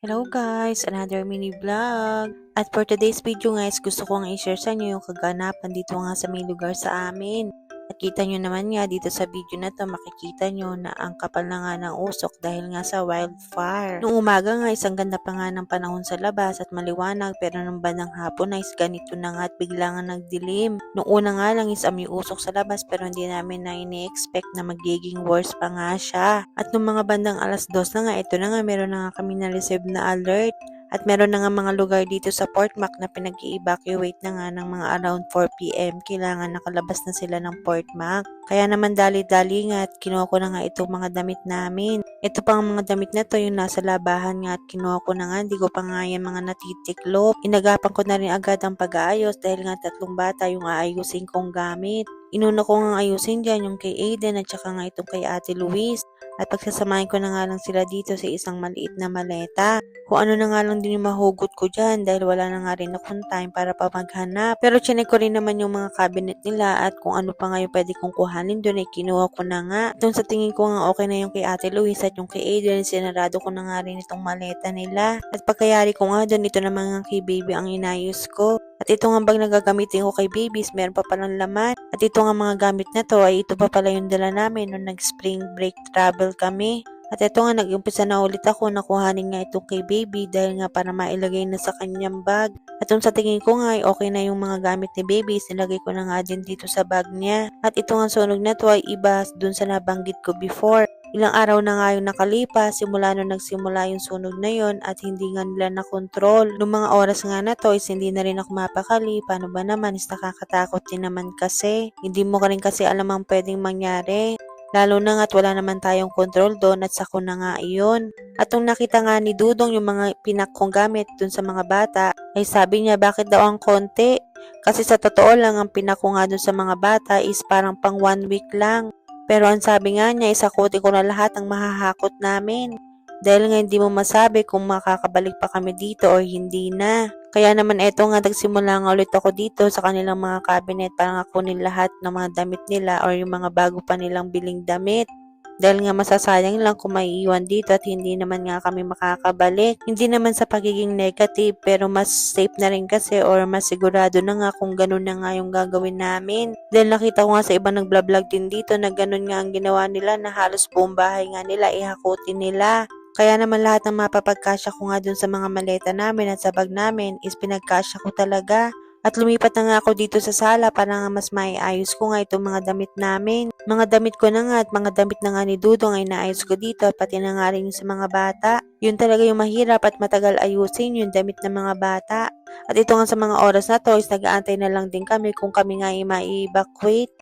Hello guys! Another mini vlog. At for today's video guys, gusto kong i-share sa inyo yung kaganapan dito nga sa may lugar sa amin. At kita nyo naman nga dito sa video na to, makikita nyo na ang kapal na nga ng usok dahil nga sa wildfire. Noong umaga nga, isang ganda pa nga ng panahon sa labas at maliwanag, pero nung bandang hapon ay ganito na nga at bigla nga nagdilim. Noong una nga lang is may usok sa labas, pero hindi namin na ini-expect na magiging worse pa nga siya. At nung mga bandang alas 2 na nga, ito na nga, meron na nga kami na-receive na alert. At meron na nga mga lugar dito sa Port Mac na pinag-i-evacuate na nga ng mga around 4 PM. Kailangan nakalabas na sila ng Port Mac. Kaya naman dali-dali nga at kinuha ko na nga itong mga damit namin. Ito pang mga damit na to yung nasa labahan nga at kinuha ko na nga. Hindi ko pa nga yan mga natitiklop. Inagapan ko na rin agad ang pag-aayos dahil nga 3 bata yung aayusin kong gamit. Inuna ko nga ayusin dyan yung kay Aiden at saka nga itong kay Ate Luis. At pagsasamahin ko na nga lang sila dito sa isang maliit na maleta. Kung ano na nga lang din yung mahugot ko dyan dahil wala na nga rin akong time para pa maghanap. Pero chinek ko rin naman yung mga cabinet nila at kung ano pa nga yung pwede kong kuhanin doon ay kinuha ko na nga. Doon sa tingin ko nga okay na yung kay Ate Luis at yung kay Aiden, sinarado ko na nga rin itong maleta nila. At pagkayari ko nga doon, ito naman nga kay baby ang inayos ko. At ito nga bang nagagamitin ko kay babies, meron pa palang laman. At ito nga mga gamit na to ay ito pa pala yung dala namin nung nag-spring break travel kami. At ito nga nag-umpisa na ulit ako na kuhanin nga itong kay baby dahil nga para mailagay na sa kanyang bag. At yung sa tingin ko nga ay okay na yung mga gamit ni baby, nilagay ko na nga din dito sa bag niya. At ito nga sunog na to ay iba dun sa nabanggit ko before. Ilang araw na nga yung nakalipas simula nung nagsimula yung sunog na yon at hindi nga nila na-control. Noong mga oras nga na to is hindi na rin ako mapakali. Paano ba naman is nakakatakot din naman kasi. Hindi mo ka rin kasi alam ang pwedeng mangyari. Lalo na nga't wala naman tayong control doon at sako na nga iyon. At nung nakita nga ni Dudong yung mga pinak kong gamit dun sa mga bata, ay sabi niya bakit daw ang konti? Kasi sa totoo lang ang pinak ko nga dun sa mga bata is parang pang 1 week lang. Pero ang sabi nga niya, isakuti ko na lahat ang mahahakot namin. Dahil nga hindi mo masabi kung makakabalik pa kami dito o hindi na. Kaya naman eto nga, nagsimula nga ulit ako dito sa kanilang mga cabinet para nga kunin lahat ng mga damit nila or yung mga bago pa nilang biling damit. Dahil nga masasayang lang kung maiiwan dito at hindi naman nga kami makakabalik. Hindi naman sa pagiging negative pero mas safe na rin kasi or mas sigurado na nga kung ganun na nga yung gagawin namin. Dahil nakita ko nga sa iba nagblog din dito na ganun nga ang ginawa nila na halos buong bahay nga nila ihakutin nila. Kaya naman lahat ng mapapagkasya ko nga dun sa mga maleta namin at sa bag namin is pinagkasya ko talaga. At lumipat na nga ako dito sa sala para nga mas maiayos ko nga itong mga damit namin. Mga damit ko na nga at mga damit na nga ni Dudong ay naayos ko dito at pati na nga rin yung sa mga bata. Yun talaga yung mahirap at matagal ayusin yung damit ng mga bata. At ito nga sa mga oras na to is nag-aantay na lang din kami kung kami nga i-evacuate.